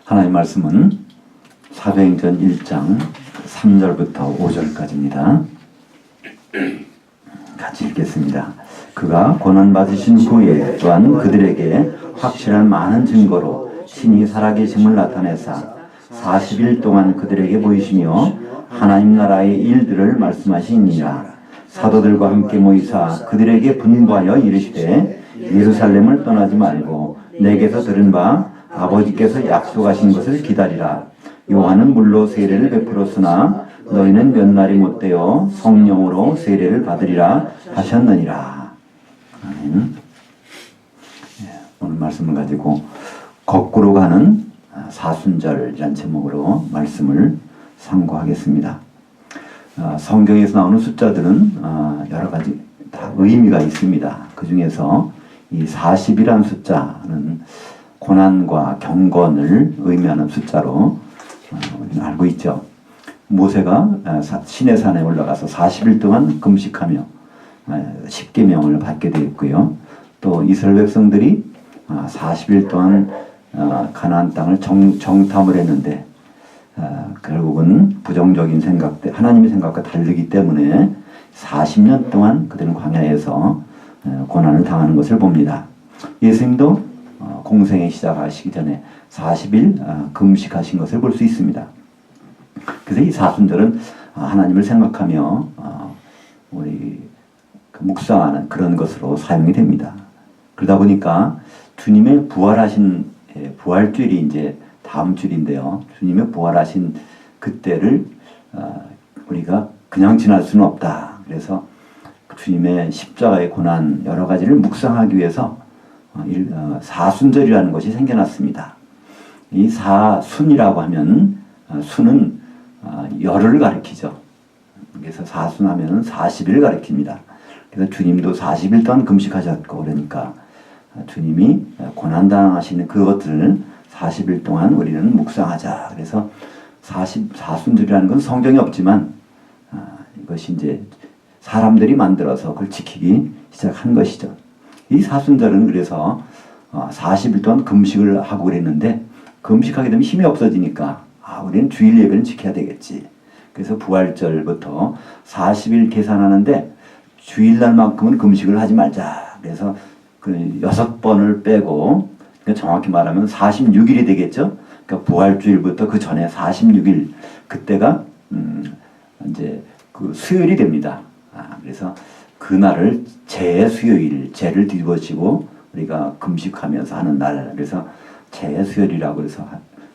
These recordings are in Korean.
하나님 말씀은 사도행전 1장 3절부터 5절까지입니다. 같이 읽겠습니다. 그가 고난받으신 후에 또한 그들에게 확실한 많은 증거로 신이 살아계심을 나타내사 40일 동안 그들에게 보이시며 하나님 나라의 일들을 말씀하시니라. 사도들과 함께 모이사 그들에게 분부하여 이르시되 예루살렘을 떠나지 말고 내게서 들은 바 아버지께서 약속하신 것을 기다리라. 요한은 물로 세례를 베풀었으나 너희는 몇 날이 못되어 성령으로 세례를 받으리라 하셨느니라. 아멘. 오늘 말씀을 가지고 거꾸로 가는 사순절이라는 제목으로 말씀을 상고하겠습니다. 성경에서 나오는 숫자들은 여러 가지 다 의미가 있습니다. 그 중에서 이 40이라는 숫자는 고난과 경건을 의미하는 숫자로 우리는 알고 있죠. 모세가 시내산에 올라가서 40일 동안 금식하며 10계명을 받게 되었고요. 또 이스라엘 백성들이 40일 동안 가나안 땅을 정탐을 했는데 결국은 부정적인 생각, 하나님의 생각과 다르기 때문에 40년 동안 그들은 광야에서 고난을 당하는 것을 봅니다. 예수님도 공생애 시작하시기 전에 40일 금식하신 것을 볼 수 있습니다. 그래서 이 사순절은 하나님을 생각하며 우리 묵상하는 그런 것으로 사용이 됩니다. 그러다 보니까 주님의 부활하신 부활주일이 이제 다음 주일인데요. 주님의 부활하신 그때를 우리가 그냥 지날 수는 없다. 그래서 주님의 십자가의 고난 여러 가지를 묵상하기 위해서 사순절이라는 것이 생겨났습니다. 이 사순이라고 하면 순은 열을 가리키죠. 그래서 사순하면 40일 가리킵니다. 그래서 주님도 40일 동안 금식하셨고 그러니까 주님이 고난당하시는 그것들을 40일 동안 우리는 묵상하자. 그래서 44순절이라는 건 성경에 없지만 이것이 이제 사람들이 만들어서 그걸 지키기 시작한 것이죠. 이 사순절은 그래서 40일 동안 금식을 하고 그랬는데 금식하게 되면 힘이 없어지니까 우리는 주일 예배는 지켜야 되겠지. 그래서 부활절부터 40일 계산하는데 주일날만큼은 금식을 하지 말자. 그래서 그 6번을 빼고 그러니까 정확히 말하면 46일이 되겠죠. 그러니까 부활주일부터 그 전에 46일 그때가 이제 그 수요일이 됩니다. 그래서 그날을 제수요일, 제를 뒤집어지고 우리가 금식하면서 하는 날. 그래서 제수요일이라고 해서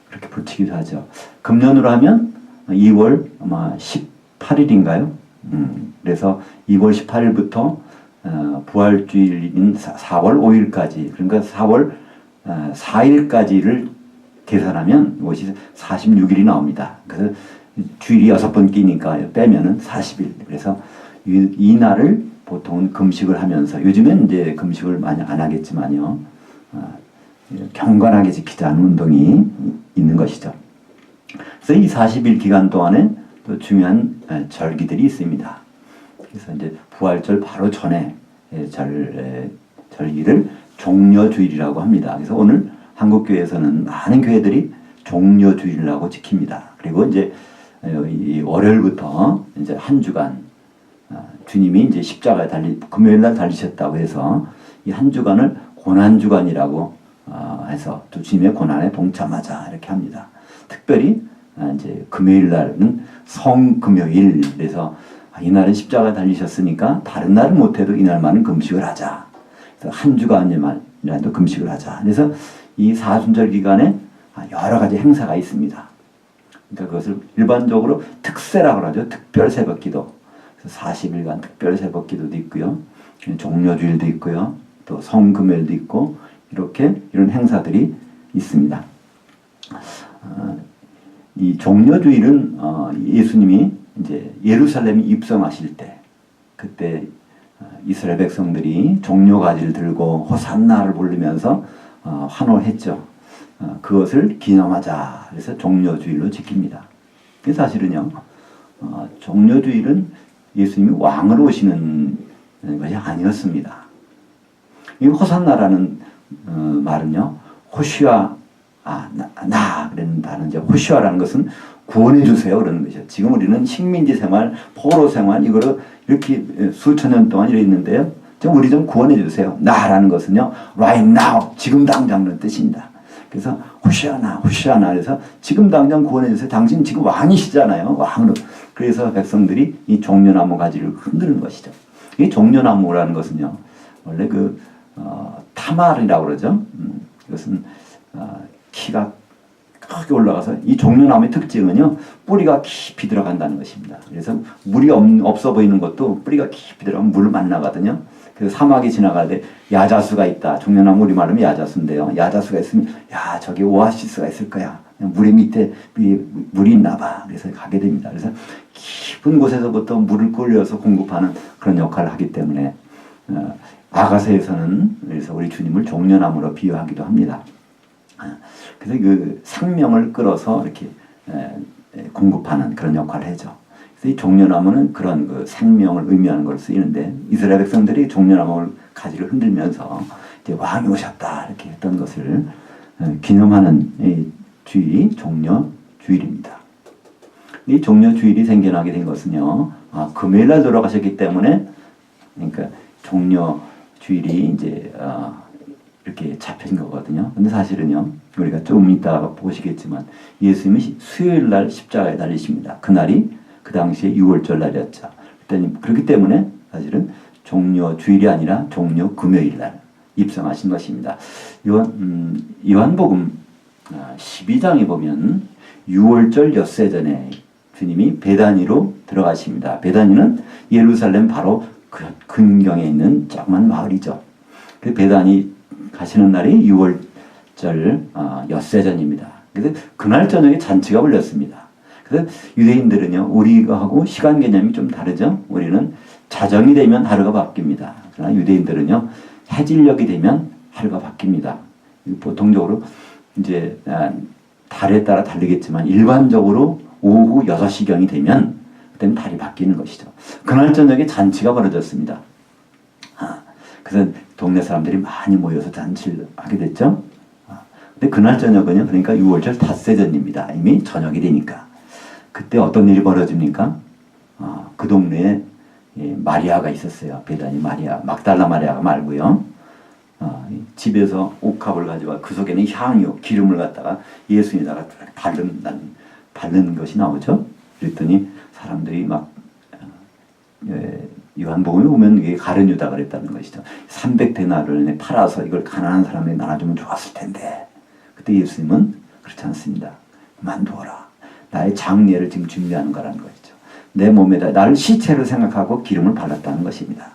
그렇게 붙이기도 하죠. 금년으로 하면 2월 아마 18일인가요? 그래서 2월 18일부터 부활주일인 4월 5일까지 그러니까 4월 4일까지를 계산하면 이것이 46일이 나옵니다. 그래서 주일이 6번 끼니까 빼면은 40일. 그래서 이 날을 보통은 금식을 하면서 요즘엔 이제 금식을 많이 안 하겠지만요. 경건하게 지키자는 운동이 있는 것이죠. 그래서 이 40일 기간 동안에 또 중요한 절기들이 있습니다. 그래서 이제 부활절 바로 전에 절기를 종려주일이라고 합니다. 그래서 오늘 한국교회에서는 많은 교회들이 종려주일이라고 지킵니다. 그리고 이제 이 월요일부터 이제 한 주간 주님이 이제 십자가에 금요일 날 달리셨다고 해서 이 한 주간을 고난주간이라고 해서 또 주님의 고난에 동참하자 이렇게 합니다. 특별히 이제 금요일 날은 성금요일. 그래서 이날은 십자가에 달리셨으니까 다른 날은 못해도 이날만은 금식을 하자. 그래서 한 주간이라도 금식을 하자. 그래서 이 사순절 기간에 여러 가지 행사가 있습니다. 그러니까 그것을 일반적으로 특세라고 하죠. 특별 새벽기도. 그래서 40일간 특별 새벽기도도 있고요. 종려주일도 있고요. 또 성금요일도 있고 이렇게 이런 행사들이 있습니다. 이 종려주일은 예수님이 이제 예루살렘에 입성하실 때 그때 이스라엘 백성들이 종려가지를 들고 호산나를 부르면서 환호했죠. 그것을 기념하자. 그래서 종려주일로 지킵니다. 사실은요, 종려주일은 예수님이 왕으로 오시는 것이 아니었습니다. 이 호산나라는 말은요, 호시아 그런다는 이제 호시아라는 것은 구원해 주세요 그러는 것이죠. 지금 우리는 식민지 생활, 포로 생활 이거를 이렇게 수천 년 동안 이랬는데요. 우리 좀 구원해 주세요. 나라는 것은요, right now, 지금 당장이라는 뜻입니다. 그래서 호시아나 그래서 지금 당장 구원해 주세요. 당신 지금 왕이시잖아요. 왕으로. 그래서 백성들이 이 종려나무 가지를 흔드는 것이죠. 이 종려나무라는 것은요, 원래 타말이라고 그러죠. 이것은 키가 크게 올라가서 이 종려나무의 특징은요, 뿌리가 깊이 들어간다는 것입니다. 그래서 물이 없어 보이는 것도 뿌리가 깊이 들어가면 물을 만나거든요. 그래서 사막이 지나갈 때 야자수가 있다. 종려나무 우리 말하면 야자수인데요. 야자수가 있으면 저기 오아시스가 있을 거야. 물의 밑에 물이 있나 봐. 그래서 가게 됩니다. 그래서 깊은 곳에서부터 물을 끌려서 공급하는 그런 역할을 하기 때문에 아가서에서는 그래서 우리 주님을 종려나무로 비유하기도 합니다. 그래서 그 생명을 끌어서 이렇게 공급하는 그런 역할을 하죠. 그래서 이 종려나무는 그런 그 생명을 의미하는 걸 쓰이는데 이스라엘 백성들이 종려나무 가지를 흔들면서 이제 왕이 오셨다 이렇게 했던 것을 기념하는 이 주일이 종려주일입니다. 이 종려주일이 생겨나게 된 것은요, 금요일날 돌아가셨기 때문에 그러니까 종려주일이 이제 이렇게 잡힌 거거든요. 근데 사실은요, 우리가 좀 이따가 보시겠지만 예수님이 수요일 날 십자가에 달리십니다. 그날이 그 당시에 6월절 날이었죠. 그렇기 때문에 사실은 종려 주일이 아니라 종려 금요일 날 입성하신 것입니다. 요한복음 12장에 보면 6월절 엿새 전에 주님이 베다니로 들어가십니다. 베다니는 예루살렘 바로 그 근경에 있는 조그만 마을이죠. 그 베다니 가시는 날이 6월절 엿새전입니다. 그래서 그날 저녁에 잔치가 벌렸습니다. 그래서 유대인들은요, 우리가 하고 시간 개념이 좀 다르죠. 우리는 자정이 되면 하루가 바뀝니다. 그러나 유대인들은요, 해질녘이 되면 하루가 바뀝니다. 보통적으로 이제 달에 따라 다르겠지만 일반적으로 오후 6시경이 되면 그때는 달이 바뀌는 것이죠. 그날 저녁에 잔치가 벌어졌습니다. 그래서 동네 사람들이 많이 모여서 잔치를 하게 됐죠. 근데 그날 저녁은요, 그러니까 6월절 닷새전입니다. 이미 저녁이 되니까. 그때 어떤 일이 벌어집니까? 그 동네에 마리아가 있었어요. 베다니 마리아, 막달라 마리아가 말고요. 집에서 옥합을 가져와 그 속에는 향유, 기름을 갖다가 예수님에다가 바른 것이 나오죠. 그랬더니 사람들이 막 요한복음에 보면 이게 가룟유다 그랬다는 것이죠. 300데나를 팔아서 이걸 가난한 사람에게 나눠주면 좋았을 텐데 그때 예수님은 그렇지 않습니다. 그만두어라. 나의 장례를 지금 준비하는 거라는 것이죠. 내 몸에다 나를 시체로 생각하고 기름을 발랐다는 것입니다.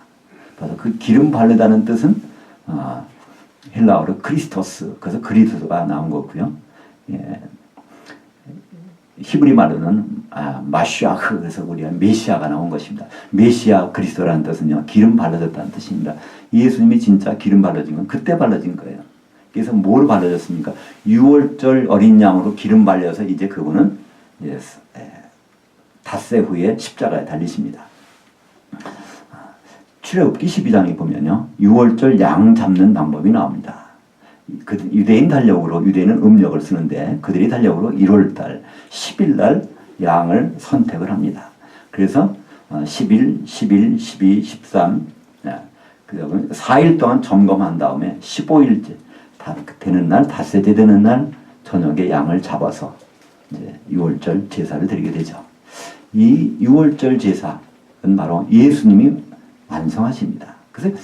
그래서 그 기름 바르다는 뜻은 헬라어로 크리스토스, 그래서 그리스도가 나온 거고요. 히브리 말로는 마시아흐, 그래서 우리가 메시아가 나온 것입니다. 메시아 그리스도라는 뜻은요, 기름 발라졌다는 뜻입니다. 예수님이 진짜 기름 발라진 건 그때 발라진 거예요. 그래서 뭘 발라졌습니까? 6월절 어린 양으로 기름 발려서 이제 그분은 닷새 후에 십자가에 달리십니다. 출애굽기 12장에 보면요, 6월절 양 잡는 방법이 나옵니다. 유대인 달력으로, 유대인은 음력을 쓰는데 그들이 달력으로 1월달 10일날 양을 선택을 합니다. 그래서 10일, 11, 12, 13 4일 동안 점검한 다음에 15일째 되는 날, 닷새째 되는 날 저녁에 양을 잡아서 이제 6월절 제사를 드리게 되죠. 이 6월절 제사는 바로 예수님이 완성하십니다. 그래서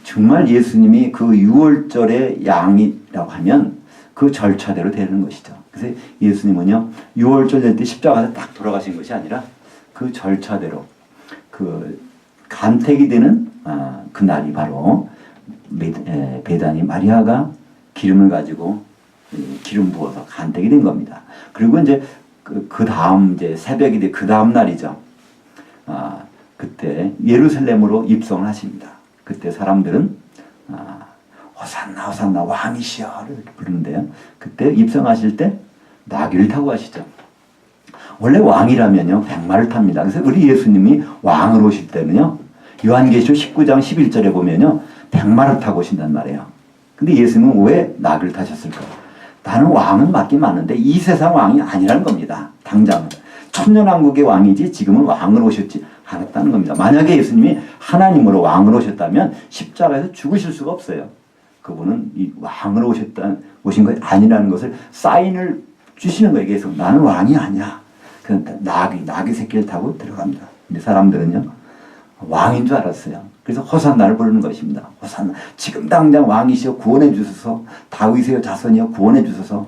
정말 예수님이 그 6월절의 양이라고 하면 그 절차대로 되는 것이죠. 그래서 예수님은요, 6월절 될 때 십자가에서 딱 돌아가신 것이 아니라 그 절차대로 그 간택이 되는 그 날이 바로 베다니 마리아가 기름을 가지고 기름 부어서 간택이 된 겁니다. 그리고 이제 그 다음 이제 새벽이 돼 그 다음 날이죠. 그때 예루살렘으로 입성을 하십니다. 그때 사람들은 호산나 호산나 왕이시여 이렇게 부르는데요. 그때 입성하실 때 나귀를 타고 가시죠. 원래 왕이라면요, 백마를 탑니다. 그래서 우리 예수님이 왕으로 오실 때는요, 요한계시록 19장 11절에 보면요, 백마를 타고 오신단 말이에요. 근데 예수님은 왜 나귀를 타셨을까? 나는 왕은 맞긴 맞는데 이 세상 왕이 아니라는 겁니다. 당장은. 천년왕국의 왕이지 지금은 왕으로 오셨지 않았다는 겁니다. 만약에 예수님이 하나님으로 왕으로 오셨다면 십자가에서 죽으실 수가 없어요. 그분은 이 왕으로 오신 것이 아니라는 것을 사인을 주시는 거예요. 그래서 나는 왕이 아니야. 그냥 나귀 새끼를 타고 들어갑니다. 근데 사람들은요, 왕인 줄 알았어요. 그래서 호산나를 부르는 것입니다. 호산나. 지금 당장 왕이시여 구원해 주소서. 다윗의 자손이여 구원해 주소서.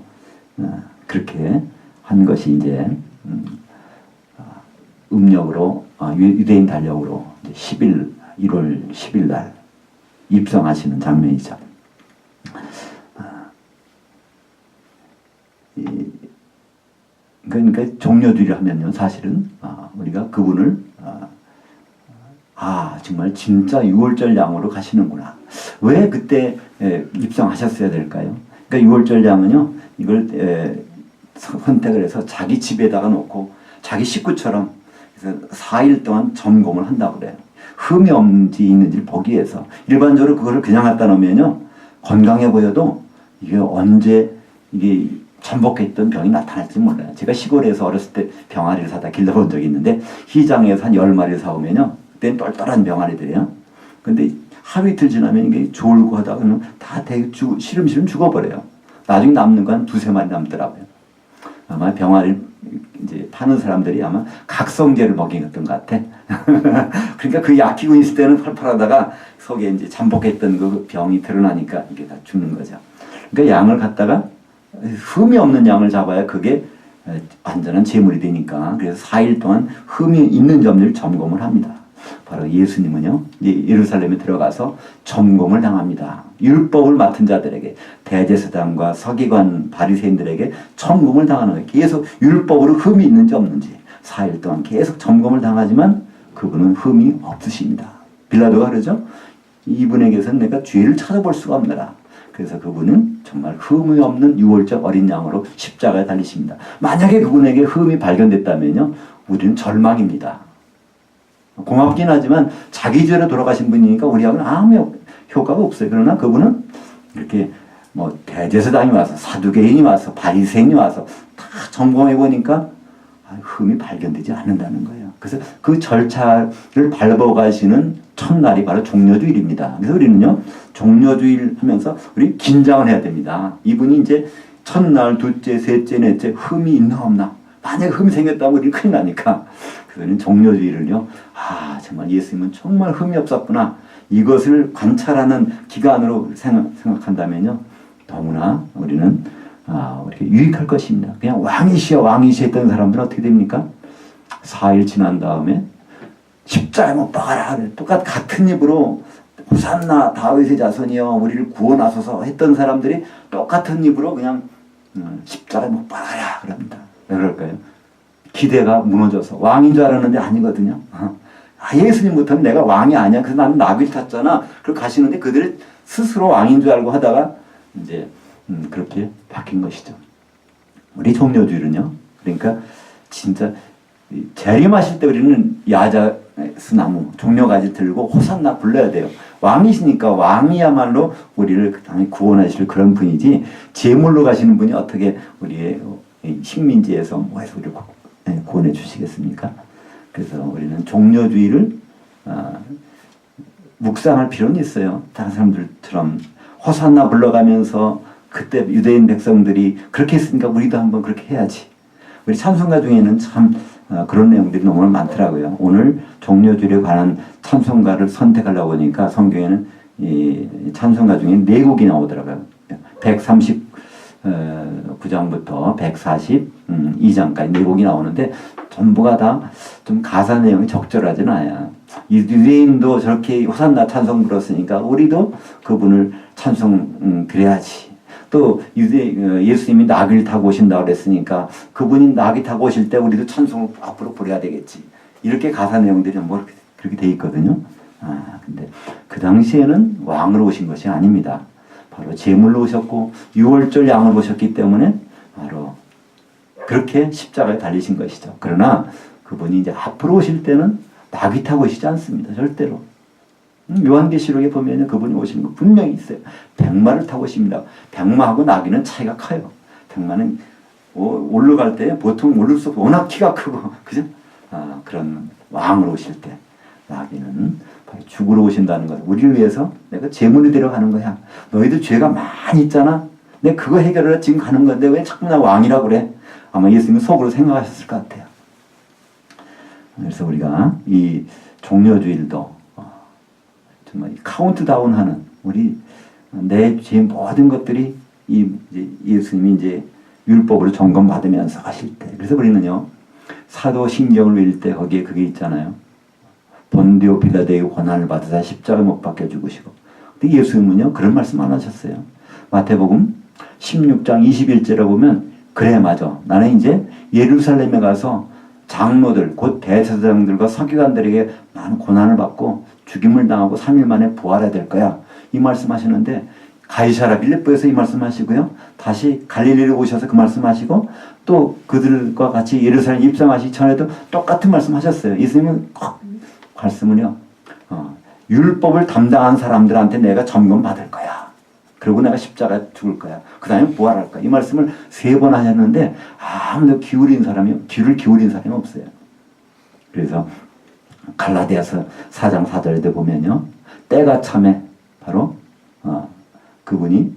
그렇게 한 것이 이제 음력으로 유대인 달력으로 1월 10일 날 입성하시는 장면이죠. 그러니까 종료주의를 하면요, 사실은 우리가 그분을 정말 진짜 유월절 양으로 가시는구나. 왜 그때 입성하셨어야 될까요? 그러니까 유월절 양은요, 이걸 선택을 해서 자기 집에다가 놓고 자기 식구처럼 그래서 4일 동안 점검을 한다고 그래요. 흠이 없는지 있는지를 보기 위해서. 일반적으로 그거를 그냥 갖다 놓으면요, 건강해 보여도 이게 언제 이게 잠복했던 병이 나타날지 몰라요. 제가 시골에서 어렸을 때 병아리를 사다 길러본 적이 있는데 시장에서 한 10마리를 사오면요, 그때는 똘똘한 병아리들이에요. 근데 하루 이틀 지나면 이게 졸고 하다가는 다 되게 시름시름 죽어버려요. 나중에 남는 건 한 2-3마리 남더라고요. 아마 병아리 이제 파는 사람들이 아마 각성제를 먹이었던 것 같아. 그러니까 그 약기고 있을 때는 펄펄하다가 속에 이제 잠복했던 그 병이 드러나니까 이게 다 죽는 거죠. 그러니까 양을 갖다가 흠이 없는 양을 잡아야 그게 완전한 제물이 되니까. 그래서 4일 동안 흠이 있는 점을 점검을 합니다. 바로 예수님은요, 예루살렘에 들어가서 점검을 당합니다. 율법을 맡은 자들에게, 대제사장과 서기관 바리새인들에게 점검을 당하는 거예요. 계속 율법으로 흠이 있는지 없는지 4일 동안 계속 점검을 당하지만 그분은 흠이 없으십니다. 빌라도가 그러죠. 이분에게서는 내가 죄를 찾아볼 수가 없느라. 그래서 그분은 정말 흠이 없는 유월절 어린 양으로 십자가에 달리십니다. 만약에 그분에게 흠이 발견됐다면요, 우리는 절망입니다. 고맙긴 하지만 자기 죄로 돌아가신 분이니까 우리하고는 아무 효과가 없어요. 그러나 그분은 이렇게 뭐 대제사장이 와서, 사두개인이 와서, 바리새인이 와서 다 점검해 보니까 흠이 발견되지 않는다는 거예요. 그래서 그 절차를 밟아가시는 첫날이 바로 종료주일입니다. 그래서 우리는요, 종료주일 하면서 우리 긴장을 해야 됩니다. 이분이 이제 첫날, 둘째, 셋째, 넷째 흠이 있나 없나. 만약에 흠이 생겼다면 우리는 큰일 나니까. 그래서 종료주일을요, 정말 예수님은 정말 흠이 없었구나. 이것을 관찰하는 기간으로 생각한다면요, 너무나 우리는 이렇게 유익할 것입니다. 그냥 왕이시여 했던 사람들은 어떻게 됩니까? 4일 지난 다음에 십자가에 못 박아라. 같은 입으로 호산나 다윗의 자손이여 우리를 구원하소서 했던 사람들이 똑같은 입으로 그냥 십자가에 못 박아라 그럽니다. 왜 그럴까요? 기대가 무너져서. 왕인 줄 알았는데 아니거든요. 예수님부터는 내가 왕이 아니야. 그래서 나는 나귀를 탔잖아. 그렇게 가시는데 그들이 스스로 왕인 줄 알고 하다가 이제 그렇게 바뀐 것이죠. 우리 종료주일은요, 그러니까 진짜 재림하실 때 우리는 야자수나무 종려가지 들고 호산나 불러야 돼요. 왕이시니까 왕이야말로 우리를 당연히 구원하실 그런 분이지, 제물로 가시는 분이 어떻게 우리의 식민지에서 뭐해서 우리를 구원해 주시겠습니까? 그래서 우리는 종료주의를 묵상할 필요는 있어요. 다른 사람들처럼 호산나 불러가면서 그때 유대인 백성들이 그렇게 했으니까 우리도 한번 그렇게 해야지. 우리 찬송가 중에는 참 그런 내용들이 너무 많더라고요. 오늘 종료주일에 관한 찬송가를 선택하려고 하니까 성경에는 이 찬송가 중에 4곡이 나오더라고요. 139장부터 142장까지 4곡이 나오는데 전부가 다 좀 가사 내용이 적절하지는 않아요. 유대인도 저렇게 호산나 찬송 불렀으니까 우리도 그분을 찬송 드려야지. 또 예수님이 나귀를 타고 오신다고 그랬으니까 그분이 나귀 타고 오실 때 우리도 찬송을 앞으로 부려야 되겠지. 이렇게 가사 내용들이 뭐 그렇게 돼 있거든요. 근데 그 당시에는 왕으로 오신 것이 아닙니다. 바로 제물로 오셨고 유월절 양으로 오셨기 때문에 바로 그렇게 십자가에 달리신 것이죠. 그러나 그분이 이제 앞으로 오실 때는 나귀 타고 오시지 않습니다. 절대로. 요한계시록에 보면 그분이 오시는 거 분명히 있어요. 백마를 타고 오십니다. 백마하고 나귀는 차이가 커요. 정말은 올라갈 때 보통 오를 수 없고 워낙 키가 크고 그죠? 그런 왕으로 오실 때 나귀는 바로 죽으러 오신다는 것. 우리를 위해서 내가 제물이 되러 가는 거야. 너희들 죄가 많이 있잖아. 내가 그거 해결하러 지금 가는 건데 왜 자꾸 나 왕이라고 그래? 아마 예수님은 속으로 생각하셨을 것 같아요. 그래서 우리가 이 종려주일도 정말 카운트다운하는 우리 내 죄 모든 것들이 예수님이 이제 율법으로 점검받으면서 하실 때, 그래서 우리는요 사도신경을 읽을 때 거기에 그게 있잖아요. 본디오 빌라도의 고난을 받으사 십자가 못 박혀 죽으시고. 근데 예수님은요 그런 말씀 안 하셨어요. 마태복음 16장 21절에 보면 그래 맞아. 나는 이제 예루살렘에 가서 장로들 곧 대제사장들과 서기관들에게 많은 고난을 받고 죽임을 당하고 3일 만에 부활해야 될 거야. 이 말씀하시는데 가이사랴 빌립보에서 이 말씀하시고요. 다시 갈릴리로 오셔서 그 말씀하시고 또 그들과 같이 예루살렘 입성하시기 전에도 똑같은 말씀하셨어요. 예수님은 꼭 말씀을요. 율법을 담당한 사람들한테 내가 점검 받을 거야. 그리고 내가 십자가 죽을 거야. 그 다음에 부활할 거야. 이 말씀을 3번 하셨는데 아무도 귀를 기울인 사람이 없어요. 그래서 갈라디아서 4장 4절에 보면요. 때가 참에 바로 그분이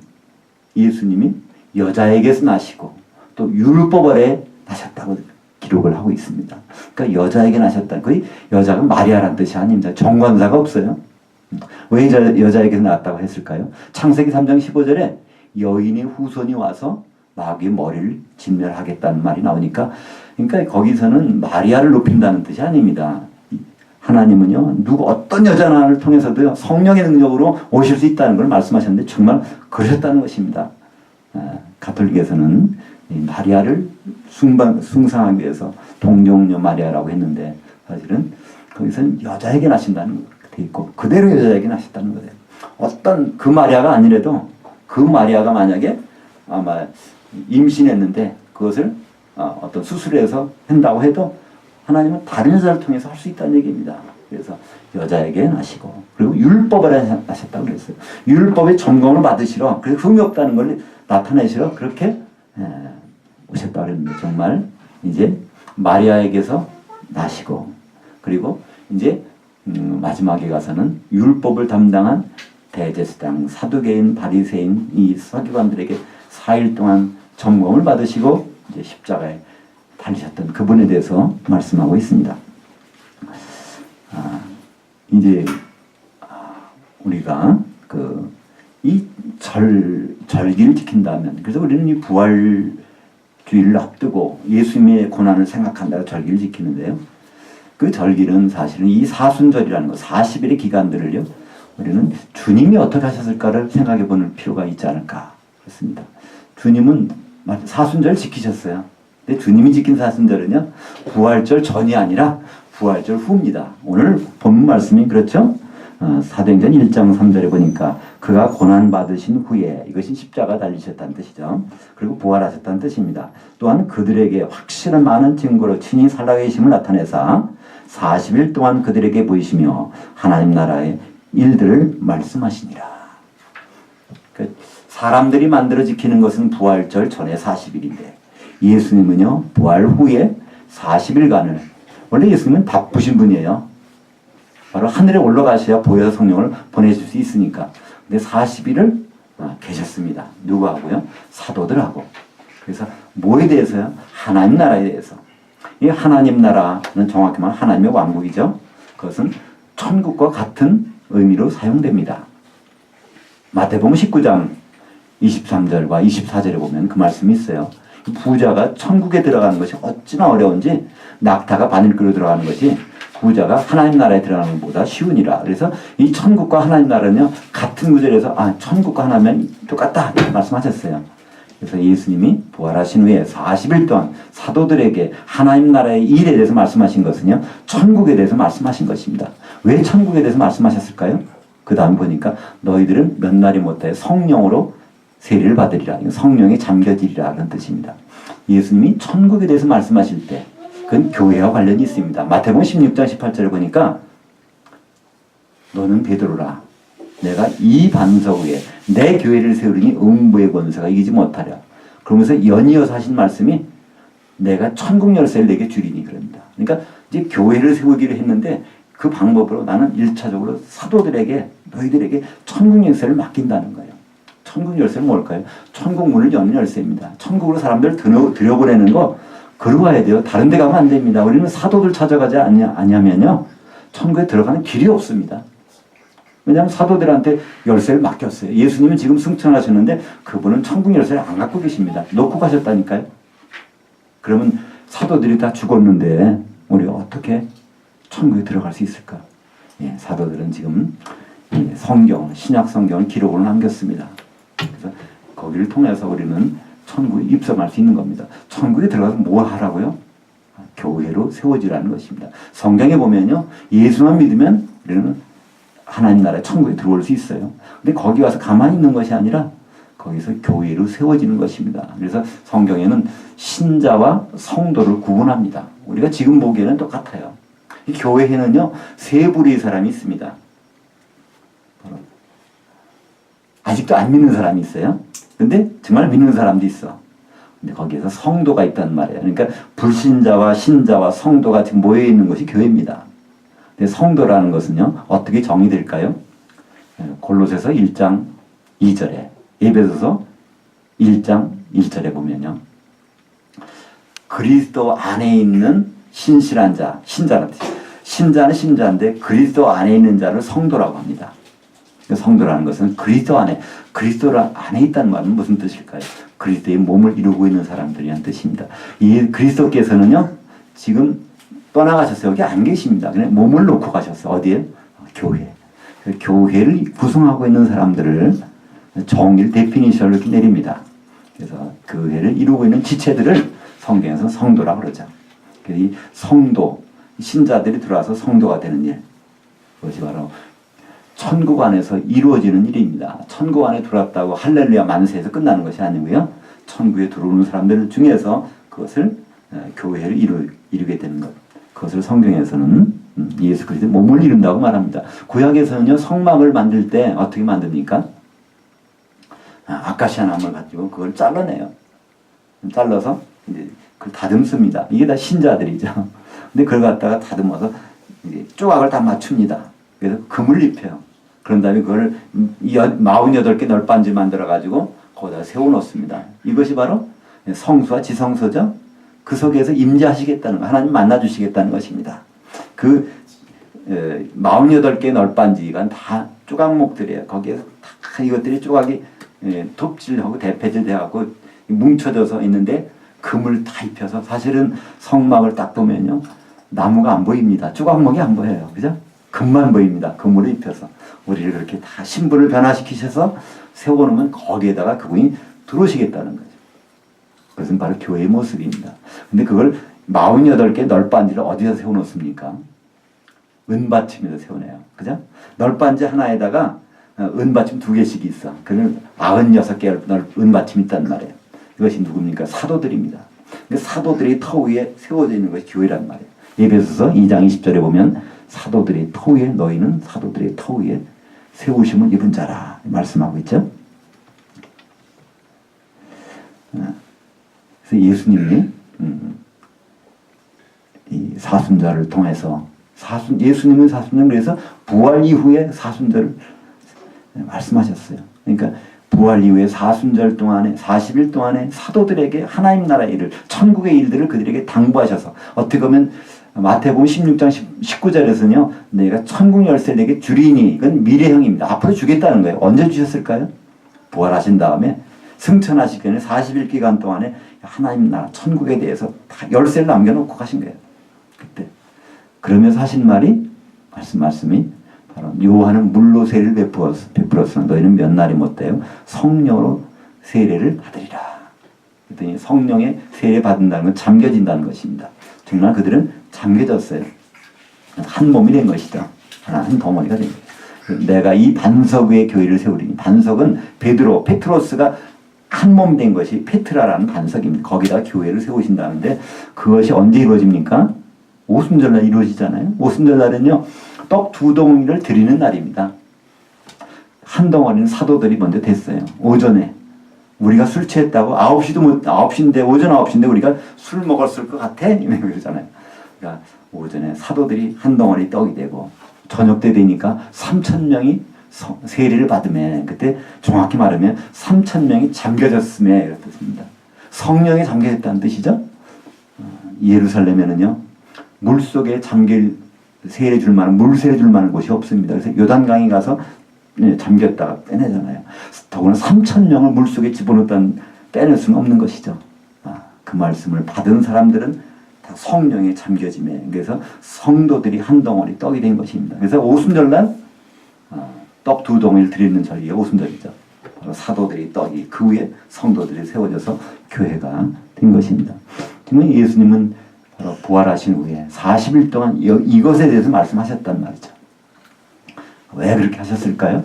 예수님이 여자에게서 나시고 또 율법 아래 나셨다고 기록을 하고 있습니다. 그러니까 여자에게 나셨다. 거의 여자가 마리아라는 뜻이 아닙니다. 정관사가 없어요. 왜 여자에게서 나왔다고 했을까요? 창세기 3장 15절에 여인의 후손이 와서 마귀의 머리를 진멸하겠다는 말이 나오니까, 그러니까 거기서는 마리아를 높인다는 뜻이 아닙니다. 하나님은요 어떤 여자를 통해서도요 성령의 능력으로 오실 수 있다는 걸 말씀하셨는데 정말 그러셨다는 것입니다. 가톨릭에서는 마리아를 숭상하기 위해서 동정녀 마리아라고 했는데 사실은 거기서는 여자에게 나신다는 돼 있고 그대로 여자에게 나셨다는 거예요. 어떤 그 마리아가 아니라도 그 마리아가 만약에 아마 임신했는데 그것을 어떤 수술해서 한다고 해도 하나님은 다른 여자를 통해서 할 수 있다는 얘기입니다. 그래서 여자에게 나시고 그리고 율법을 나셨다고 그랬어요. 율법의 점검을 받으시러 그래서 흠이 없다는 걸 나타내시러 그렇게 오셨다고 그랬는데 정말 이제 마리아에게서 나시고 그리고 이제 마지막에 가서는 율법을 담당한 대제사장, 사두개인, 바리새인 이 서기관들에게 4일 동안 점검을 받으시고 이제 십자가에 달리셨던 그분에 대해서 말씀하고 있습니다. 이제 우리가 이 절기를 지킨다면, 그래서 우리는 이 부활주의를 앞두고 예수님의 고난을 생각한다고 절기를 지키는데요. 그 절기는 사실은 이 사순절이라는 거, 40일의 기간들을요, 우리는 주님이 어떻게 하셨을까를 생각해 보는 필요가 있지 않을까 그렇습니다. 주님은 사순절 지키셨어요. 근데 주님이 지킨 사순절은요, 부활절 전이 아니라 부활절 후입니다. 오늘 본 말씀이 그렇죠? 사도행전 1장 3절에 보니까 그가 고난받으신 후에, 이것이 십자가 달리셨다는 뜻이죠. 그리고 부활하셨다는 뜻입니다. 또한 그들에게 확실한 많은 증거로 친히 살아계심을 나타내사 40일 동안 그들에게 보이시며 하나님 나라의 일들을 말씀하시니라. 사람들이 만들어 지키는 것은 부활절 전에 40일인데 예수님은요 부활 후에 40일간을, 원래 예수님은 바쁘신 분이에요. 바로 하늘에 올라가셔야 보혜사 성령을 보내줄 수 있으니까. 근데 40일을 계셨습니다. 누구하고요? 사도들하고. 그래서 뭐에 대해서요? 하나님 나라에 대해서. 이 하나님 나라는 정확히 말하면 하나님의 왕국이죠. 그것은 천국과 같은 의미로 사용됩니다. 마태복음 19장 23절과 24절에 보면 그 말씀이 있어요. 부자가 천국에 들어가는 것이 어찌나 어려운지 낙타가 바늘귀로 들어가는 것이 부자가 하나님 나라에 들어가는 것보다 쉬우니라. 그래서 이 천국과 하나님 나라는요 같은 구절에서 천국과 하나면 똑같다 말씀하셨어요. 그래서 예수님이 부활하신 후에 40일 동안 사도들에게 하나님 나라의 일에 대해서 말씀하신 것은요 천국에 대해서 말씀하신 것입니다. 왜 천국에 대해서 말씀하셨을까요? 그 다음 보니까 너희들은 몇 날이 못하여 성령으로 세례를 받으리라. 성령에 잠겨지리라 그런 뜻입니다. 예수님이 천국에 대해서 말씀하실 때 그건 교회와 관련이 있습니다. 마태복음 16장 18절을 보니까 너는 베드로라. 내가 이 반석 위에 내 교회를 세우리니 음부의 권세가 이기지 못하랴. 그러면서 연이어서 하신 말씀이 내가 천국 열쇠를 내게 주리니 그럽니다. 그러니까 이제 교회를 세우기로 했는데 그 방법으로 나는 1차적으로 사도들에게 너희들에게 천국 열쇠를 맡긴다는 거예요. 천국 열쇠는 뭘까요? 천국 문을 여는 열쇠입니다. 천국으로 사람들을 들여보내는 거 걸어가야 돼요. 다른 데 가면 안 됩니다. 우리는 사도들 찾아가지 않냐면요. 천국에 들어가는 길이 없습니다. 왜냐하면 사도들한테 열쇠를 맡겼어요. 예수님은 지금 승천하셨는데 그분은 천국 열쇠를 안 갖고 계십니다. 놓고 가셨다니까요. 그러면 사도들이 다 죽었는데 우리 어떻게 천국에 들어갈 수 있을까? 예, 사도들은 지금 성경, 신약 성경을 기록으로 남겼습니다. 그래서 거기를 통해서 우리는 천국에 입성할 수 있는 겁니다. 천국에 들어가서 뭐 하라고요? 교회로 세워지라는 것입니다. 성경에 보면요, 예수만 믿으면 우리는 하나님 나라의 천국에 들어올 수 있어요. 근데 거기 와서 가만히 있는 것이 아니라 거기서 교회로 세워지는 것입니다. 그래서 성경에는 신자와 성도를 구분합니다. 우리가 지금 보기에는 똑같아요. 이 교회에는요, 세 부류의 사람이 있습니다. 아직도 안 믿는 사람이 있어요. 근데 정말 믿는 사람도 있어. 근데 거기에서 성도가 있단 말이에요. 그러니까 불신자와 신자와 성도가 지금 모여 있는 것이 교회입니다. 근데 성도라는 것은요, 어떻게 정의될까요? 골로새서 1장 2절에, 에베소서 1장 1절에 보면요, 그리스도 안에 있는 신실한 자, 신자는 신자인데 그리스도 안에 있는 자를 성도라고 합니다. 성도라는 것은 그리스도 안에 있다는 말은 무슨 뜻일까요? 그리스도의 몸을 이루고 있는 사람들이란 뜻입니다. 이 그리스도께서는요, 지금 떠나가셨어요. 여기 안 계십니다. 그냥 몸을 놓고 가셨어요. 어디에? 교회. 교회를 구성하고 있는 사람들을 정의를 데피니션을 이렇게 내립니다. 그래서 교회를 이루고 있는 지체들을 성경에서 성도라고 그러죠. 그래서 이 성도, 신자들이 들어와서 성도가 되는 일, 그것이 바로 천국 안에서 이루어지는 일입니다. 천국 안에 들어왔다고 할렐루야 만세에서 끝나는 것이 아니고요. 천국에 들어오는 사람들 중에서 그것을 교회를 이루게 되는 것. 그것을 성경에서는 예수 그리스도의 몸을 이룬다고 말합니다. 구약에서는요, 성막을 만들 때 어떻게 만듭니까? 아카시아 나무를 가지고 그걸 잘라내요. 잘라서 이제 그걸 다듬습니다. 이게 다 신자들이죠. 근데 그걸 갖다가 다듬어서 이제 조각을 다 맞춥니다. 그래서 금을 입혀요. 그런 다음에 그걸 48개 널빤지 만들어가지고 거기다 세워놓습니다. 이것이 바로 성수와 지성소죠. 그 속에서 임재하시겠다는 거, 하나님 만나주시겠다는 것입니다. 그 48개 널빤지가 다 조각목들이에요. 거기에서 다 이것들이 조각이 톱질하고 대패질 돼갖고 뭉쳐져서 있는데 금을 다 입혀서, 사실은 성막을 딱 보면요, 나무가 안 보입니다. 조각목이 안 보여요. 그죠? 금만 보입니다. 금으로 입혀서. 우리를 그렇게 다 신분을 변화시키셔서 세워놓으면 거기에다가 그분이 들어오시겠다는 거죠. 그것은 바로 교회의 모습입니다. 근데 그걸 48개 널빤지를 어디서 세워놓습니까? 은받침에서 세워내요. 그죠? 널빤지 하나에다가 은받침 2개씩 있어. 그러면 96개 은받침이 있단 말이에요. 이것이 누굽니까? 사도들입니다. 사도들이 터 위에 세워져 있는 것이 교회란 말이에요. 에베소서 2장 20절에 보면 사도들의 터 위에, 너희는 사도들의 터 위에 세우심을 입은 자라 말씀하고 있죠. 그래서 예수님이 이 사순절을 통해서 예수님은 사순절, 그래서 부활 이후에 사순절을 말씀하셨어요. 그러니까 부활 이후에 사순절 동안에 40일 동안에 사도들에게 하나님 나라의 일을, 천국의 일들을 그들에게 당부하셔서, 어떻게 보면 마태복음 16장 19절에서는요, 내가 천국 열쇠를 내게 주리니, 이건 미래형입니다. 앞으로 주겠다는 거예요. 언제 주셨을까요? 부활하신 다음에 승천하시기 전에 40일 기간 동안에 하나님 나라 천국에 대해서 다 열쇠를 남겨놓고 가신 거예요. 그때 그러면서 하신 말씀이 바로 요한은 물로 세례를 베풀었으나 너희는 몇 날이 못되어 성령으로 세례를 받으리라. 그랬더니 성령의 세례 받는다는 건 잠겨진다는 것입니다. 정말 그들은 잠겨졌어요. 한 몸이 된 것이죠. 한 덩어리가 된 거예요. 내가 이 반석 위에 교회를 세우리니, 반석은 페트로스가 한 몸 된 것이 페트라라는 반석입니다. 거기다 교회를 세우신다는데, 그것이 언제 이루어집니까? 오순절날 이루어지잖아요. 오순절날은요, 떡 2덩어리를 드리는 날입니다. 한 덩어리는 사도들이 먼저 됐어요. 오전에 우리가 술 취했다고 9시인데, 오전 9시인데 우리가 술 먹었을 것 같아? 그러잖아요. 그러니까 오전에 사도들이 한 덩어리 떡이 되고, 저녁 때 되니까 3,000명이 세례를 받으면, 그때 정확히 말하면 3,000명이 잠겨졌음에 이런 뜻입니다. 성령에 잠겨졌다는 뜻이죠. 예루살렘에는요, 물속에 세례 줄 만한, 물 세례 줄 만한 곳이 없습니다. 그래서 요단강에 가서 잠겼다가 빼내잖아요. 더구나 3,000명을 물속에 집어넣었다는, 빼낼 수는 없는 것이죠. 그 말씀을 받은 사람들은 다 성령에 잠겨짐에, 그래서 성도들이 한 덩어리 떡이 된 것입니다. 그래서 오순절날 떡 2덩이를 드리는 절기가 오순절이죠. 바로 사도들이 떡이, 그 위에 성도들이 세워져서 교회가 된 것입니다. 그러면 예수님은 바로 부활하신 후에 40일 동안 이것에 대해서 말씀하셨단 말이죠. 왜 그렇게 하셨을까요?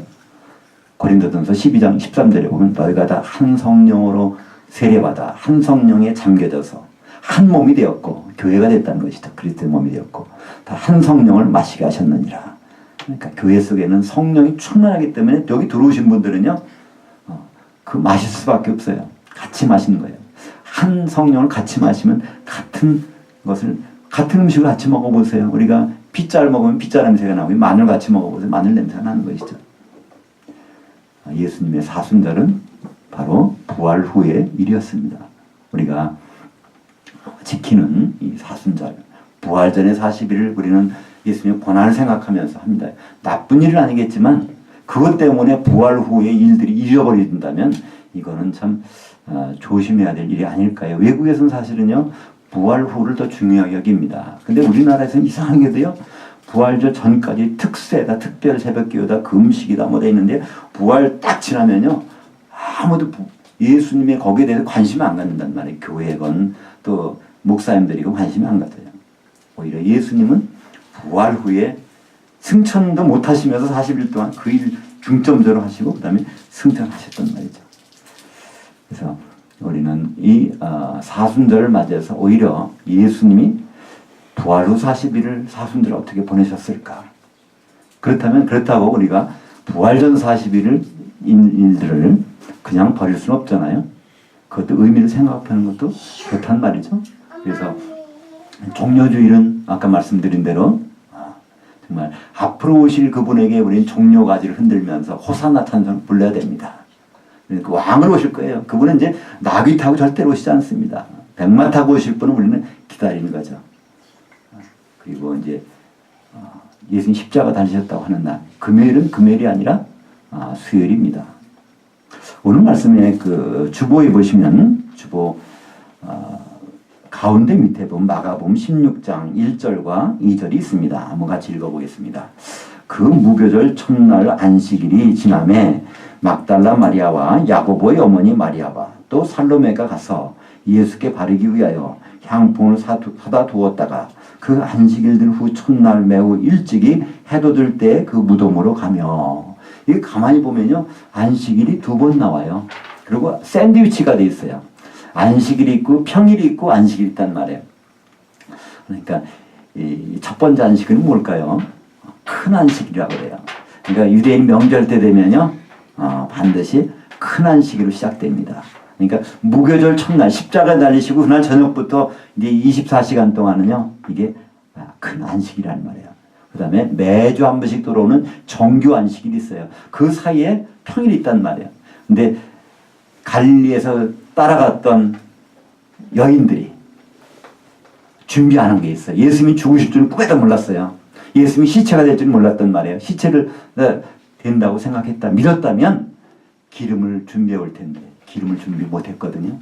고린도전서 12장 13절에 보면 너희가 다 한 성령으로 세례받아 한 성령에 잠겨져서 한 몸이 되었고, 교회가 됐다는 것이죠. 그리스도의 몸이 되었고, 다 한 성령을 마시게 하셨느니라. 그러니까 교회 속에는 성령이 충만하기 때문에 여기 들어오신 분들은요, 그 마실 수밖에 없어요. 같이 마시는 거예요. 한 성령을 같이 마시면 같은 음식을 같이 먹어보세요. 우리가 피자를 먹으면 피자 냄새가 나고, 마늘 같이 먹어보세요. 마늘 냄새가 나는 것이죠. 예수님의 사순절은 바로 부활 후의 일이었습니다. 우리가 지키는 이 사순절, 부활 전의 40일을 우리는 예수님의 고난을 생각하면서 합니다. 나쁜 일은 아니겠지만 그것 때문에 부활 후의 일들이 잊어버린다면 이거는 참 조심해야 될 일이 아닐까요? 외국에서는 사실은요, 부활 후를 더 중요하게 여깁니다. 근데 우리나라에서는 이상하게도요, 부활절 전까지 특세다, 특별 새벽기도다, 금식이다 뭐 돼 있는데, 부활 딱 지나면요, 아무도 예수님의 거기에 대해서 관심이 안 갖는단 말이에요. 교회건 또 목사님들이건 관심이 안 가져요. 오히려 예수님은 부활 후에 승천도 못 하시면서 40일 동안 그 일 중점적으로 하시고, 그 다음에 승천하셨단 말이죠. 그래서 우리는 이 사순절을 맞이해서 오히려 예수님이 부활 후 40일을 사순절을 어떻게 보내셨을까? 그렇다고 우리가 부활 전 40일을 일들을 그냥 버릴 수는 없잖아요. 그것도 의미를 생각하는 것도 좋단 말이죠. 그래서 종려주일은 아까 말씀드린 대로 정말 앞으로 오실 그분에게 우리는 종려가지를 흔들면서 호산나 찬송 불러야 됩니다. 그 왕으로 오실 거예요. 그분은 이제 나귀 타고 절대로 오시지 않습니다. 백마 타고 오실 분은 우리는 기다리는 거죠. 그리고 이제 예수님 십자가 달리셨다고 하는 날, 금요일은 금요일이 아니라 수요일입니다. 오늘 말씀에 그 주보에 보시면 주보 가운데 밑에 보면 마가복음 16장 1절과 2절이 있습니다. 한번 같이 읽어보겠습니다. 그 무교절 첫날 안식일이 지남에 막달라 마리아와 야고보의 어머니 마리아와 또 살로메가 가서 예수께 바르기 위하여 향품을 사다 두었다가 그 안식일들 후 첫날 매우 일찍이 해도 들 때 그 무덤으로 가며, 이 가만히 보면요, 안식일이 2번 나와요. 그리고 샌드위치가 돼 있어요. 안식일이 있고 평일이 있고 안식일이 있단 말이에요. 그러니까 이 첫 번째 안식일은 뭘까요? 큰 안식일이라고 그래요. 그러니까 유대인 명절 때 되면요, 반드시 큰 안식일로 시작됩니다. 그러니까 무교절 첫날 십자가 달리시고 그날 저녁부터 이제 24시간 동안은요, 이게 큰 안식이라는 말이에요. 그 다음에 매주 한 번씩 들어오는 정규 안식일이 있어요. 그 사이에 평일이 있단 말이에요. 근데 갈릴리에서 따라갔던 여인들이 준비하는 게 있어요. 예수님이 죽으실 줄은 꿈에도 몰랐어요. 예수님이 시체가 될 줄은 몰랐단 말이에요. 시체를 된다고 생각했다, 믿었다면 기름을 준비해 올 텐데 기름을 준비 못 했거든요.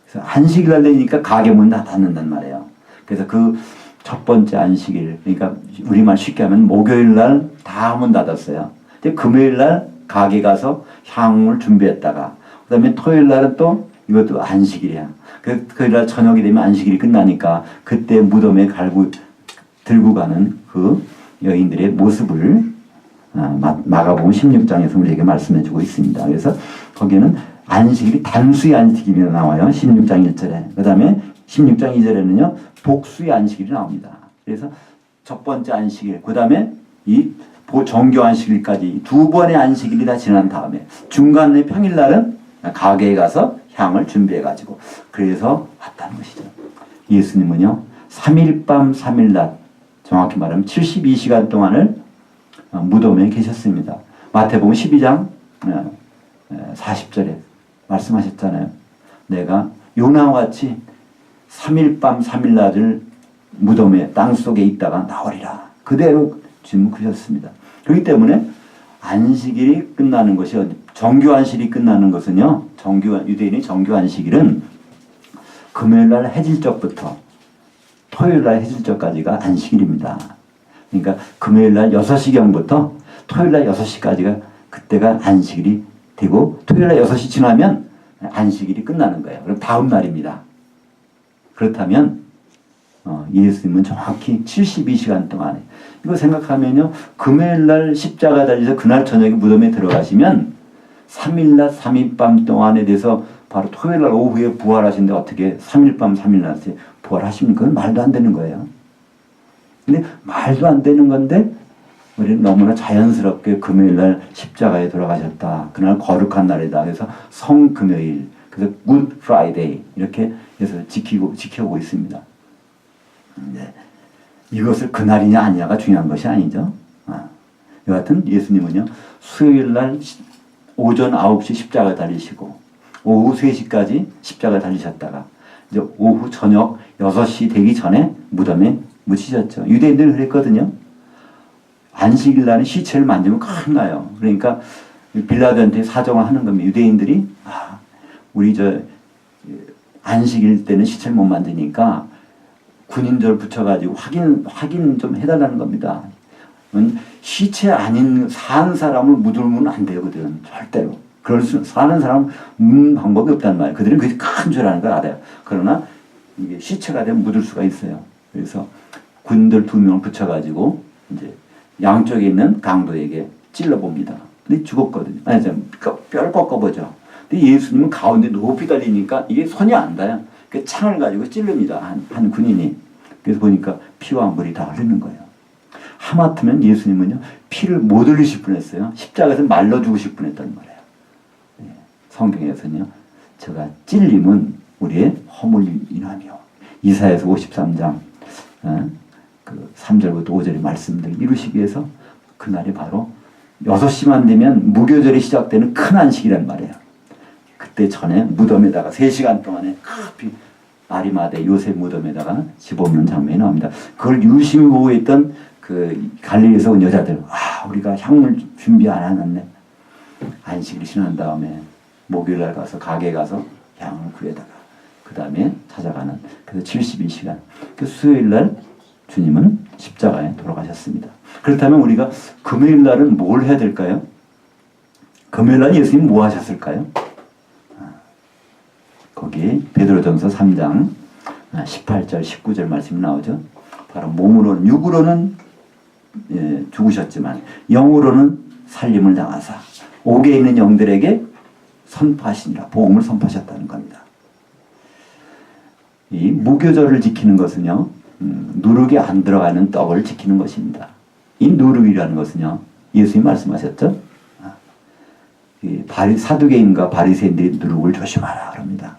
그래서 안식일 날 되니까 가게 문 다 닫는단 말이에요. 그래서 그 첫 번째 안식일, 그러니까 우리말 쉽게 하면 목요일 날 다 문 닫았어요. 근데 금요일 날 가게 가서 향을 준비했다가, 그 다음에 토요일 날은 또 이것도 안식일이야. 토요일 날 저녁이 되면 안식일이 끝나니까 그때 무덤에 들고 가는 그 여인들의 모습을 마가복음 16장에서 우리에게 말씀해주고 있습니다. 그래서 거기에는 안식일이 단수의 안식일이 나와요. 16장 1절에. 그 다음에 16장 2절에는요, 복수의 안식일이 나옵니다. 그래서 첫 번째 안식일, 그 다음에 이 정교 안식일까지 2번의 안식일이 다 지난 다음에 중간에 평일날은 가게에 가서 향을 준비해가지고 그래서 왔다는 것이죠. 예수님은요 3일 밤 3일 낮 정확히 말하면 72시간 동안을 무덤에 계셨습니다. 마태복음 12장 40절에 말씀하셨잖아요. 내가 요나와 같이 3일 밤 3일 낮을 무덤에 땅속에 있다가 나오리라. 그대로 주님은 그러셨습니다. 그렇기 때문에 안식일이 끝나는 것이 정규 안식일이 끝나는 것은요. 유대인의 정규 안식일은 금요일날 해질적부터 토요일날 해질적까지가 안식일입니다. 그러니까 금요일날 6시경부터 토요일날 6시까지가 그때가 안식일이 되고 토요일날 6시 지나면 안식일이 끝나는 거예요. 그럼 다음 날입니다. 그렇다면 예수님은 정확히 72시간 동안에 이거 생각하면요. 금요일날 십자가 달려서 그날 저녁에 무덤에 들어가시면 3일낮 3일 밤 동안에 대해서 바로 토요일날 오후에 부활하시는데 어떻게 3일 밤 3일 낮에 부활하십니까? 그건 말도 안 되는 거예요. 근데 말도 안 되는 건데 우리는 너무나 자연스럽게 금요일날 십자가에 돌아가셨다. 그날 거룩한 날이다. 그래서 성금요일, 그래서 Good Friday 이렇게 해서 지켜오고 있습니다. 네. 이것을 그날이냐 아니냐가 중요한 것이 아니죠. 여하튼 예수님은요 수요일날 오전 9시 십자가 달리시고 오후 3시까지 십자가 달리셨다가 이제 오후 저녁 6시 되기 전에 무덤에 묻히셨죠. 유대인들은 그랬거든요. 안식일 날은 시체를 만지면 큰일 나요. 그러니까 빌라도한테 사정을 하는 겁니다. 유대인들이 우리 안식일 때는 시체를 못 만지니까 군인들 붙여가지고 확인 좀 해달라는 겁니다. 시체 아닌 산 사람을 묻으면 안 되거든. 절대로. 사는 사람은 묻는 방법이 없단 말이에요. 그들은 그게 큰 죄라는 걸 알아요. 그러나 이게 시체가 되면 묻을 수가 있어요. 그래서 군인들 2명을 붙여가지고 이제 양쪽에 있는 강도에게 찔러봅니다. 근데 죽었거든요. 아니, 뼈를 꺾어보죠. 근데 예수님은 가운데 높이 달리니까 이게 손이 안 닿아요. 그 창을 가지고 찌릅니다. 한 군인이. 그래서 보니까 피와 물이 다 흐르는 거예요. 하마터면 예수님은요, 피를 못 흘리실 뻔했어요. 십자가에서 말려 죽으실 뻔했단 말이에요. 네. 성경에서는요, 제가 찔림은 우리의 허물 인하며 이사야서 53장 그 3절부터 5절의 말씀들을 이루시기 위해서 그날이 바로 6시만 되면 무교절이 시작되는 큰 안식이란 말이에요. 그때 전에 무덤에다가 3시간 동안에 커피 아리마대 요셉 무덤에다가 집어넣는 장면이 나옵니다. 그걸 유심히 보고 있던 그 갈릴리에서 온 여자들, 우리가 향물 준비 안 해놨네. 안식일 지난 다음에 목요일날 가서 가게에 가서 향을 구해다가 그 다음에 찾아가는 그래서 72시간. 그 수요일날 주님은 십자가에 돌아가셨습니다. 그렇다면 우리가 금요일날은 뭘 해야 될까요? 금요일날 예수님 뭐 하셨을까요? 거기 베드로전서 3장 18절 19절 말씀이 나오죠. 바로 몸으로는 육으로는 죽으셨지만 영으로는 살림을 당하사 옥에 있는 영들에게 선포하시니라. 복음을 선포하셨다는 겁니다. 이 무교절을 지키는 것은요. 누룩이 안 들어가는 떡을 지키는 것입니다. 이 누룩이라는 것은요. 예수님이 말씀하셨죠. 사두개인과 바리새인들이 누룩을 조심하라 그럽니다.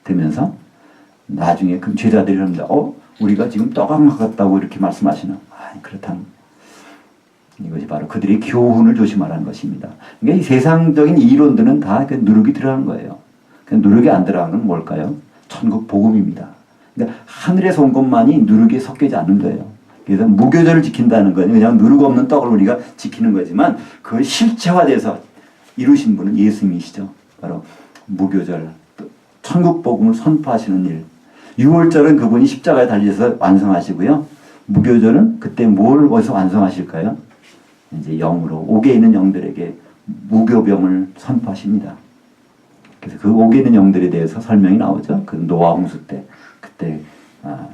되면서 나중에 그 제자들이 그럽니다. 우리가 지금 떡을 먹었다고 이렇게 말씀하시나? 그렇다면 이것이 바로 그들의 교훈을 조심하라는 것입니다. 그러니까 이 세상적인 이론들은 다 그 누룩이 들어간 거예요. 그 누룩이 안 들어간 건 뭘까요? 천국 복음입니다. 그러니까 하늘에서 온 것만이 누룩에 섞이지 않는 거예요. 그래서 무교절을 지킨다는 건 그냥 누룩 없는 떡을 우리가 지키는 거지만 그걸 실체화돼서 이루신 분은 예수님이시죠. 바로 무교절, 천국 복음을 선포하시는 일. 6월절은 그분이 십자가에 달려서 완성하시고요. 무교절은 그때 뭘 어디서 완성하실까요? 이제 영으로 옥에 있는 영들에게 무교병을 선포하십니다. 그래서 그 옥에 있는 영들에 대해서 설명이 나오죠. 그 노아 홍수 때 그때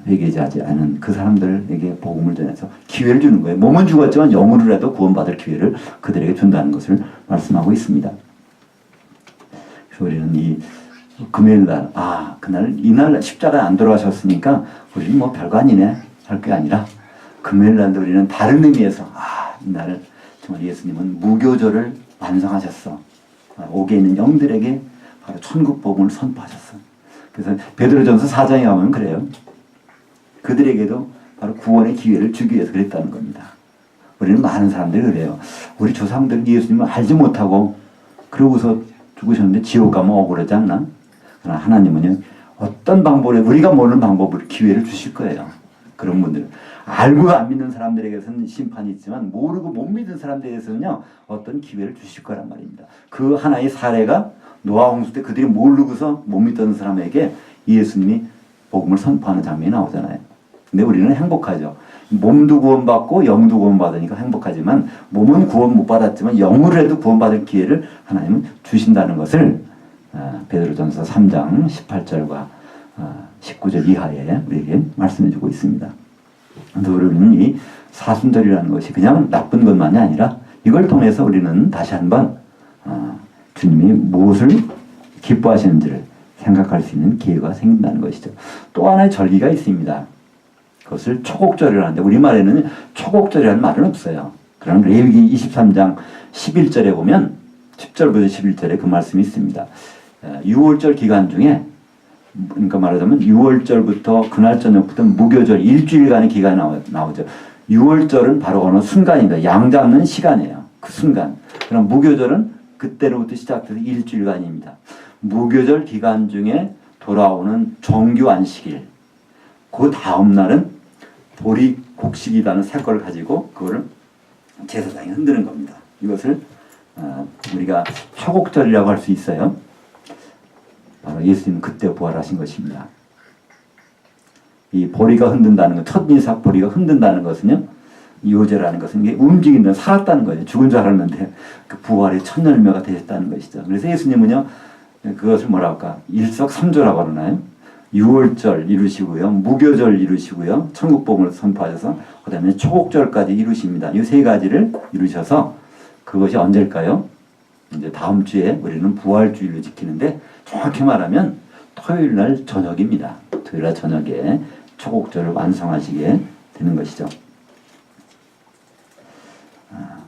회개하지 않은 그 사람들에게 복음을 전해서 기회를 주는 거예요. 몸은 죽었지만 영으로라도 구원받을 기회를 그들에게 준다는 것을 말씀하고 있습니다. 그래서 우리는 이 금요일날 이날 십자가에 안 돌아가셨으니까 우리는 뭐 별거 아니네 할 게 아니라 금요일날도 우리는 다른 의미에서 이날 정말 예수님은 무교절을 완성하셨어. 옥에 있는 영들에게 바로 천국 복음을 선포하셨어요. 그래서 베드로전서 4장에 가면 그래요. 그들에게도 바로 구원의 기회를 주기 위해서 그랬다는 겁니다. 우리는 많은 사람들이 그래요. 우리 조상들은 예수님을 알지 못하고 그러고서 죽으셨는데 지옥 가면 억울하지 않나? 그러나 하나님은요, 어떤 방법으로 우리가 모르는 방법으로 기회를 주실 거예요. 그런 분들은 알고 안 믿는 사람들에게서는 심판이 있지만 모르고 못 믿는 사람들에게서는요 어떤 기회를 주실 거란 말입니다. 그 하나의 사례가 노아 홍수 때 그들이 모르고서 못 믿던 사람에게 예수님이 복음을 선포하는 장면이 나오잖아요. 근데 우리는 행복하죠. 몸도 구원받고 영도 구원받으니까 행복하지만 몸은 구원 못 받았지만 영으로라도 구원받을 기회를 하나님은 주신다는 것을 베드로전서 3장 18절과 19절 이하에 우리에게 말씀해 주고 있습니다. 그래서 우리는 이 사순절이라는 것이 그냥 나쁜 것만이 아니라 이걸 통해서 우리는 다시 한번 주님이 무엇을 기뻐하시는지를 생각할 수 있는 기회가 생긴다는 것이죠. 또 하나의 절기가 있습니다. 그것을 초곡절이라고 하는데 우리말에는 초곡절이라는 말은 없어요. 그럼 레위기 23장 11절에 보면 10절부터 11절에 그 말씀이 있습니다. 6월절 기간 중에 그러니까 말하자면 6월절부터 그날 저녁부터 무교절 일주일간의 기간이 나오죠. 6월절은 바로 어느 순간입니다. 양 잡는 시간이에요. 그 순간. 그럼 무교절은 그때로부터 시작돼서 일주일간입니다. 무교절 기간 중에 돌아오는 정규 안식일. 그 다음 날은 보리 곡식이라는 색깔을 가지고 그거를 제사장이 흔드는 겁니다. 이것을 우리가 초곡절이라고 할 수 있어요. 바로 예수님은 그때 부활하신 것입니다. 이 보리가 흔든다는 것, 첫 인삭 보리가 흔든다는 것은요, 요제라는 것은 이게 움직인다, 살았다는 거예요. 죽은 줄 알았는데 그 부활의 첫 열매가 되셨다는 것이죠. 그래서 예수님은요, 그것을 뭐라 할까, 일석삼조라고 하나요? 6월절 이루시고요, 무교절 이루시고요, 천국복음을 선포하셔서 그 다음에 초곡절까지 이루십니다. 이 세 가지를 이루셔서 그것이 언제일까요? 이제 다음 주에 우리는 부활주일로 지키는데 정확히 말하면 토요일 날 저녁입니다. 토요일 날 저녁에 초곡절을 완성하시게 되는 것이죠.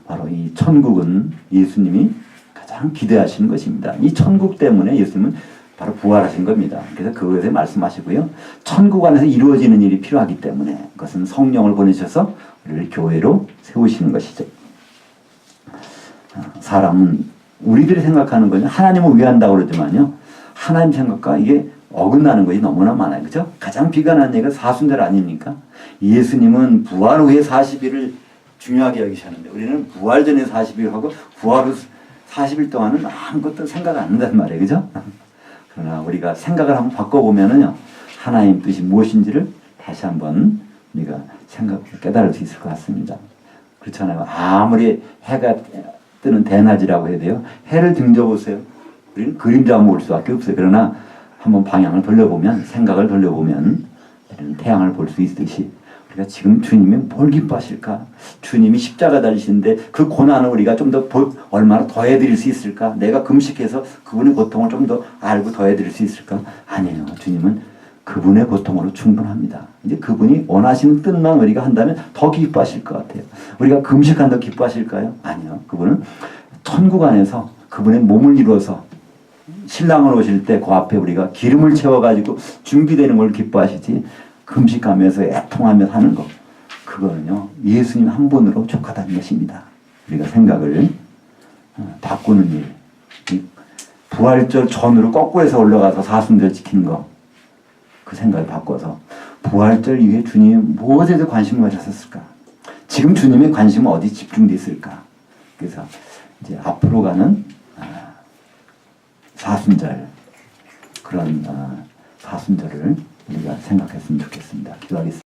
바로 이 천국은 예수님이 가장 기대하시는 것입니다. 이 천국 때문에 예수님은 바로 부활하신 겁니다. 그래서 그것에 말씀하시고요. 천국 안에서 이루어지는 일이 필요하기 때문에 그것은 성령을 보내셔서 우리를 교회로 세우시는 것이죠. 사람은 우리들이 생각하는 거는 하나님을 위한다고 그러지만요. 하나님 생각과 이게 어긋나는 것이 너무나 많아요. 그죠? 가장 비관한 얘기가 사순절 아닙니까? 예수님은 부활 후에 40일을 중요하게 여기셨는데 우리는 부활 전에 40일 하고 부활 후 40일 동안은 아무것도 생각 안 한단 말이에요. 그죠? 그러나 우리가 생각을 한번 바꿔보면은요. 하나님 뜻이 무엇인지를 다시 한번 우리가 깨달을 수 있을 것 같습니다. 그렇잖아요. 아무리 해가 뜨는 대낮이라고 해야 돼요. 해를 등져보세요. 우리는 그림자만 볼 수밖에 없어요. 그러나 한번 방향을 돌려보면, 생각을 돌려보면 우리는 태양을 볼 수 있듯이 우리가 지금 주님이 뭘 기뻐하실까? 주님이 십자가 달리시는데 그 고난을 우리가 좀 더 얼마나 더해드릴 수 있을까? 내가 금식해서 그분의 고통을 좀 더 알고 더해드릴 수 있을까? 아니에요. 주님은 그분의 고통으로 충분합니다. 이제 그분이 원하시는 뜻만 우리가 한다면 더 기뻐하실 것 같아요. 우리가 금식한다고 기뻐하실까요? 아니요. 그분은 천국 안에서 그분의 몸을 이루어서 신랑을 오실 때 그 앞에 우리가 기름을 채워가지고 준비되는 걸 기뻐하시지 금식하면서 애통하며 사는 것 그거는요 예수님 한 분으로 족하다는 것입니다. 우리가 생각을 바꾸는 일 부활절 전으로 거꾸로 해서 올라가서 사순절 지키는 거 그 생각을 바꿔서 부활절 이후에 주님이 무엇에 대해 관심을 가졌을까? 지금 주님의 관심은 어디 집중되어 있을까? 그래서 이제 앞으로 가는 사순절 그런 사순절을 우리가 생각했으면 좋겠습니다. 기도하겠습니다.